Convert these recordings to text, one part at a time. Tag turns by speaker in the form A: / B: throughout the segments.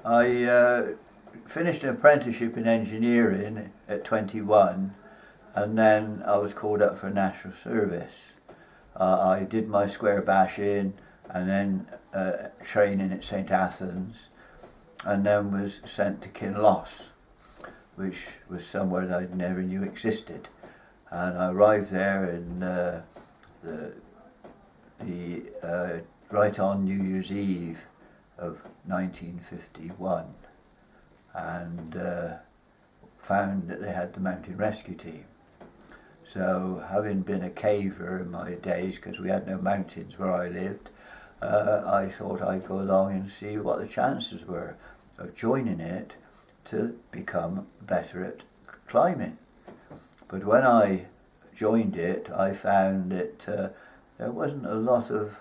A: I finished an apprenticeship in engineering at 21, and then I was called up for national service. I did my square bashing and then training at St Athens, and then was sent to Kinloss, which was somewhere that I never knew existed. And I arrived there in right on New Year's Eve of 1951, and found that they had the mountain rescue team. So, having been a caver in my days, because we had no mountains where I lived, I thought I'd go along and see what the chances were of joining it to become better at climbing. But when I joined it, I found that there wasn't a lot of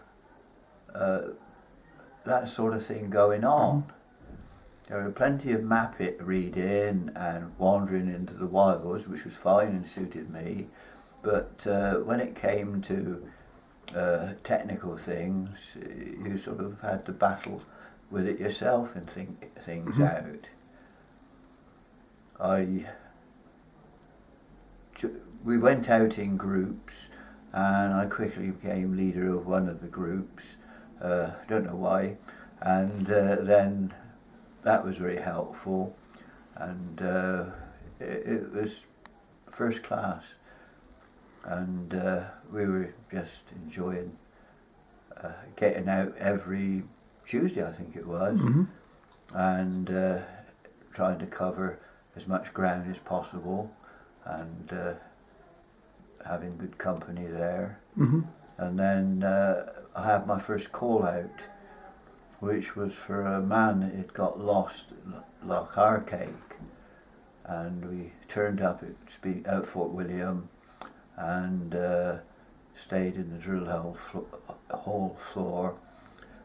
A: that sort of thing going on. There were plenty of map it reading and wandering into the wilds, which was fine and suited me. But when it came to technical things, you sort of had to battle with it yourself and think things out. We went out in groups, and I quickly became leader of one of the groups. Don't know why, and then that was very helpful, and it was first class, and we were just enjoying getting out every Tuesday, I think it was, and trying to cover as much ground as possible, and having good company there. And then I had my first call out, which was for a man that had got lost at Loch Arcake, and we turned up at Fort William and stayed in the drill hole floor,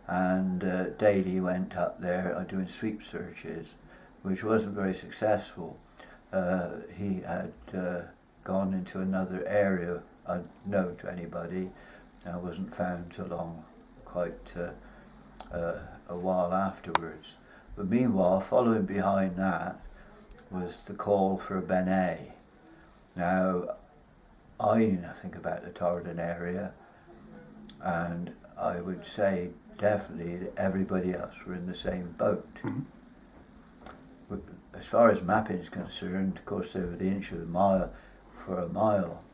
A: and daily went up there doing sweep searches, which wasn't very successful. He had gone into another area unknown to anybody, and wasn't found till long, quite a while afterwards. But meanwhile, following behind that was the call for Beinn Eighe. Now, I knew nothing about the Torridon area, and I would say definitely that everybody else were in the same boat. As far as mapping is concerned, of course, they were the inch of the mile for a mile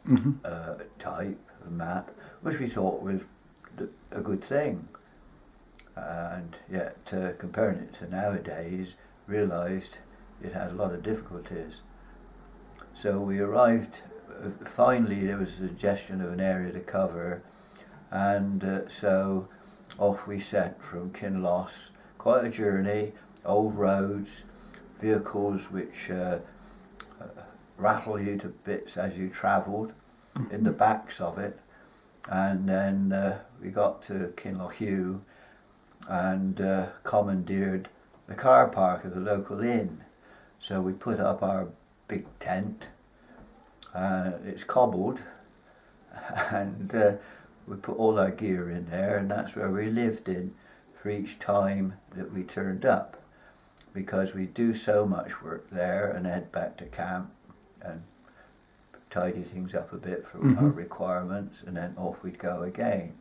A: type of map, which we thought was a good thing. And yet, comparing it to nowadays, realised it had a lot of difficulties. So we arrived, finally there was a suggestion of an area to cover, and so off we set from Kinloss. Quite a journey, old roads, vehicles which rattle you to bits as you travelled in the backs of it. And then we got to Kinlochew and commandeered the car park of the local inn. So we put up our big tent. It's cobbled, and we put all our gear in there, and that's where we lived in for each time that we turned up, because we do so much work there and head back to camp and tidy things up a bit for our requirements, and then off we'd go again.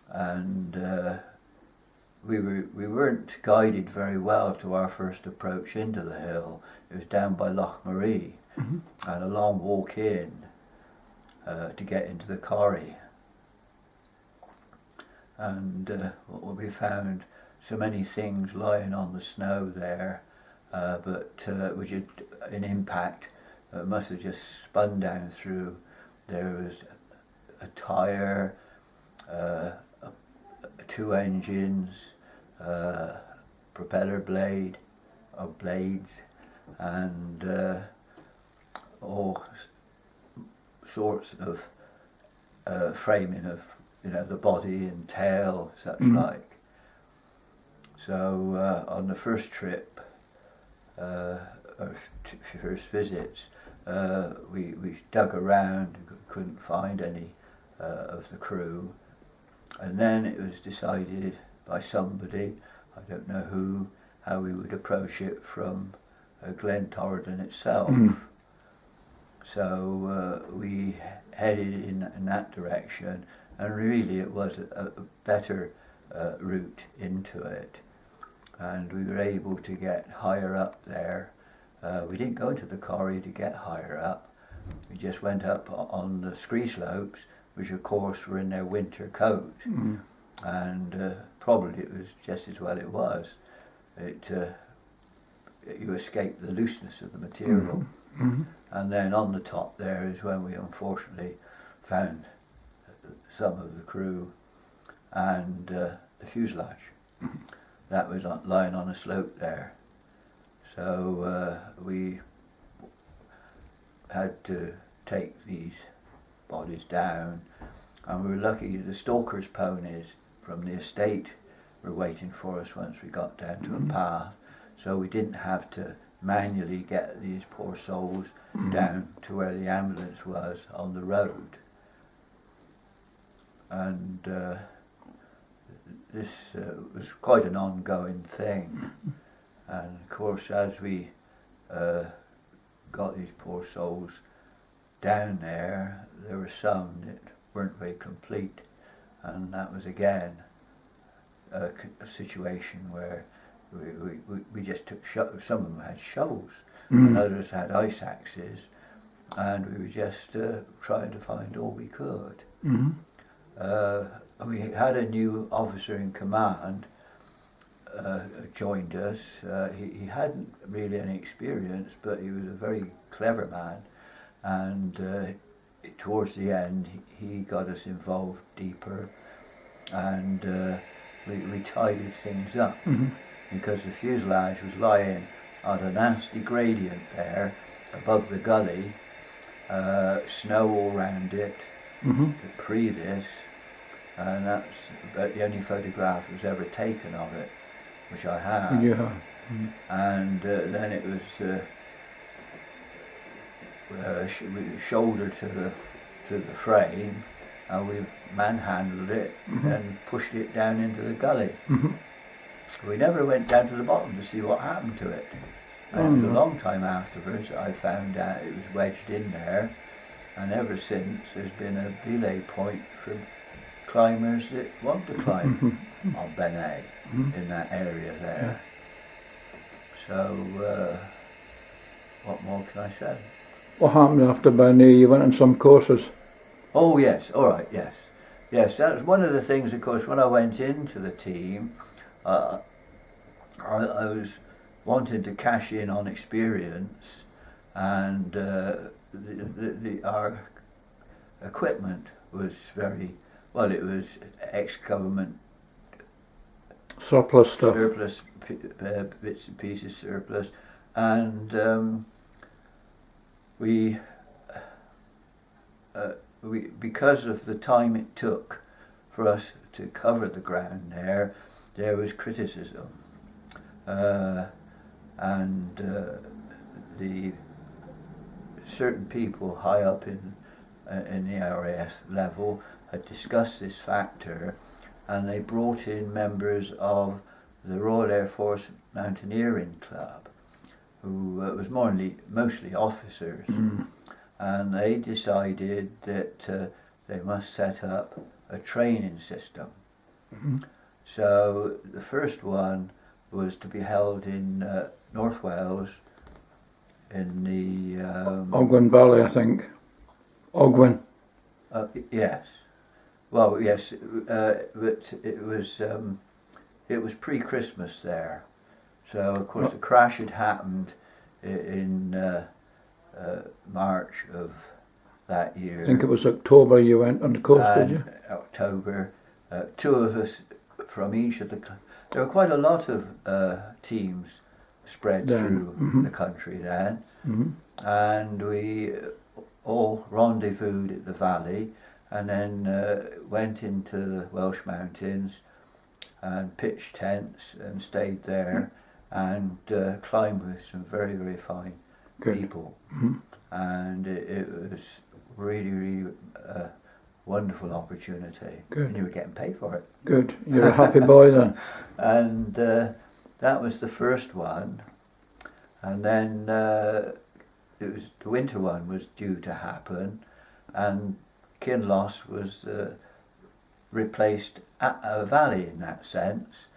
A: And we weren't guided very well to our first approach into the hill. It was down by Loch Marie, and a long walk in to get into the corrie. And what we found, so many things lying on the snow there, but which had an impact, must have just spun down through. There was a tyre, 2 engines, propeller blade or blades, and all sorts of framing of the body and tail, such like. So on the first trip, or first visits, we dug around and couldn't find any of the crew, and then it was decided by somebody, I don't know who, how we would approach it from Glen Torridon itself. So we headed in that direction, and really it was a better route into it, and we were able to get higher up there. We didn't go into the quarry to get higher up, we just went up on the scree slopes, which of course were in their winter coat, and probably it was just as well it was. You escape the looseness of the material. And then on the top there is when we unfortunately found some of the crew and the fuselage. That was lying on a slope there. So we had to take these bodies down, and we were lucky the stalkers' ponies from the estate were waiting for us once we got down to a path, so we didn't have to manually get these poor souls down to where the ambulance was on the road. And this was quite an ongoing thing. And of course, as we got these poor souls down there were some that weren't very complete, and that was again a situation where we just took some of them had shovels and others had ice axes, and we were just trying to find all we could. We had a new officer in command joined us. He hadn't really any experience, but he was a very clever man, and towards the end he got us involved deeper, and we tidied things up. Because the fuselage was lying on a nasty gradient there above the gully, snow all round it, pre this, and that's about the only photograph that was ever taken of it, which I have.
B: You have.
A: And then it was shoulder to the frame, and we manhandled it and pushed it down into the gully. We never went down to the bottom to see what happened to it. And it was a long time afterwards I found out it was wedged in there, and ever since there's been a belay point for climbers that want to climb on Beinn Eighe in that area there. So what more can I say?
B: What happened after Beinn Eighe? You went on some courses.
A: Oh yes, all right, yes. Yes, that was one of the things, of course, when I went into the team, I was wanting to cash in on experience, and our equipment was very, well, it was ex-government
B: Surplus stuff.
A: Surplus, bits and pieces surplus, and we, because of the time it took for us to cover the ground there was criticism, and the certain people high up in the RAF level had discussed this factor, and they brought in members of the Royal Air Force Mountaineering Club, who was mostly officers, and they decided that they must set up a training system. So the first one was to be held in North Wales, in the
B: Ogwen Valley, I think. Ogwen.
A: Yes. Well, yes, but it was pre-Christmas there, so of course the crash had happened in March of that year.
B: I think it was October you went on the coast, did you?
A: October. Two of us from each of the... There were quite a lot of teams spread through the country then, and we all rendezvoused at the valley, and then went into the Welsh mountains and pitched tents and stayed there and climbed with some very, very fine people. And it was really a wonderful opportunity.
B: Good.
A: And you were getting paid for it.
B: Good. You're a happy boy then.
A: And that was the first one, and then it was the winter one was due to happen, and Kinloss was replaced at a valley in that sense.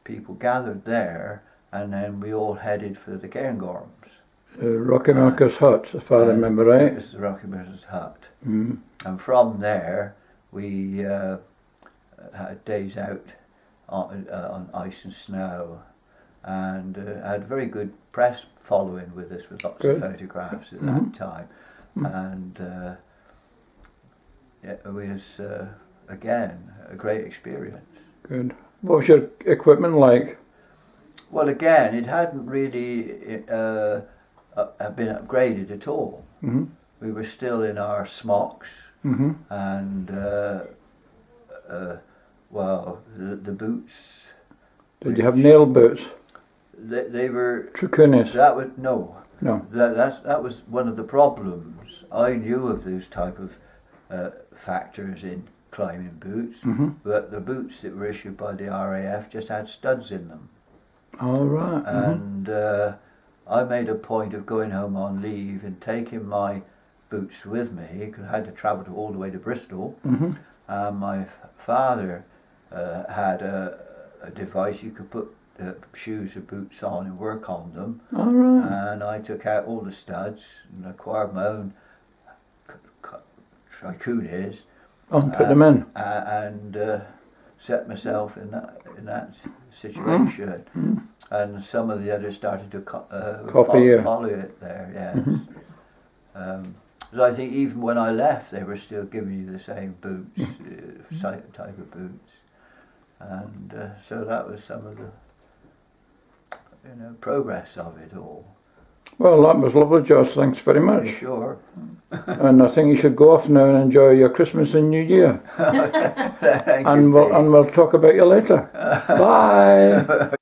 A: People gathered there, and then we all headed for the Cairngorms.
B: Rocky Maker's Hut, if I remember right.
A: It was the Rocky Maker's Hut.
B: Mm.
A: And from there, we had days out on ice and snow, and had very good press following with us, with lots of photographs at that time. And it was, again, a great experience.
B: Good. What was your equipment like?
A: Well, again, it hadn't really been upgraded at all.
B: Mm-hmm.
A: We were still in our smocks, and well, the boots.
B: Did you have nail boots?
A: They were.
B: Tricunis?
A: That was no.
B: No.
A: That was one of the problems. I knew of those type of factors in climbing boots, but the boots that were issued by the RAF just had studs in them.
B: All right.
A: And I made a point of going home on leave and taking my boots with me, because I had to travel all the way to Bristol. My father had a device you could put shoes or boots on and work on them.
B: All right.
A: And I took out all the studs and acquired my own tricunis.
B: Oh, put them in.
A: And set myself in that situation. And some of the others started to follow it there, yes. So I think even when I left, they were still giving you the same boots, type of boots. And so that was some of the progress of it all.
B: Well, that was lovely, Josh. Thanks very much.
A: Sure.
B: And I think you should go off now and enjoy your Christmas and New Year.
A: Thank
B: and
A: you,
B: we'll talk about you later. Bye.